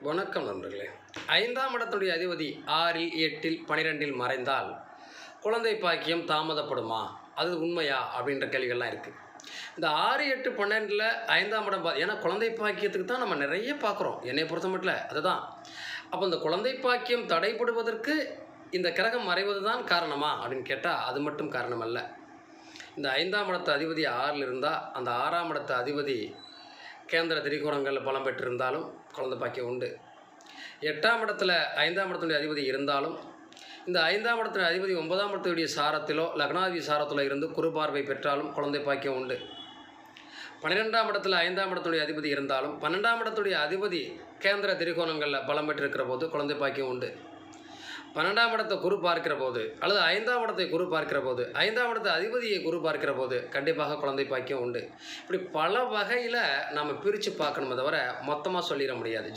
வணக்கம் நண்பர்களே. 5ஆம் இடத்துடைய அதிபதி 6ல் 8ல் 12ல் மறைந்தால் குழந்தை பாக்கியம் தாமதப்படுமா, அது உண்மையா அப்படின்ற கேள்விகள்லாம் இருக்குது. இந்த 6, 8, 12ல் 5ஆம் இடம் ஏன்னா குழந்தை பாக்கியத்துக்கு தான் நம்ம நிறைய பார்க்குறோம், என்னை பொறுத்த மட்டும் அதுதான். அப்போ இந்த குழந்தை பாக்கியம் தடைப்படுவதற்கு இந்த கிரகம் மறைவது தான் காரணமா அப்படின்னு கேட்டால் அது மட்டும் காரணம் அல்ல. இந்த 5ஆம் இடத்து அதிபதி 6ல் இருந்தால் அந்த 6ஆம் இடத்து அதிபதி கேந்திர திரிகோணங்களில் பலம் பெற்றிருந்தாலும் குழந்தை பாக்கியம் உண்டு. 8ஆம் இடத்துல 5ஆம் இடத்துடைய அதிபதி இருந்தாலும் இந்த 5ஆம் இடத்துல அதிபதி 9ஆம் இடத்துடைய சாரத்திலோ லக்னாதிபதி சாரத்திலோ இருந்து குரு பார்வை பெற்றாலும் குழந்தை பாக்கியம் உண்டு. 12ஆம் இடத்துல 5ஆம் இடத்துடைய அதிபதி இருந்தாலும் 12ஆம் இடத்துடைய அதிபதி கேந்திர திரிகோணங்களில் பலம் பெற்றிருக்கிற போது குழந்தை பாக்கியம் உண்டு. 12ஆம் இடத்தை குரு பார்க்கிற போது அல்லது 5ஆம் இடத்தை குரு பார்க்கிற போது 5ஆம் இடத்தை அதிபதியை குரு பார்க்கிற போது கண்டிப்பாக குழந்தை பாக்கியம் உண்டு. இப்படி பல வகையில் நம்ம பிரித்து பார்க்கணுமே தவிர மொத்தமாக சொல்லிட முடியாது.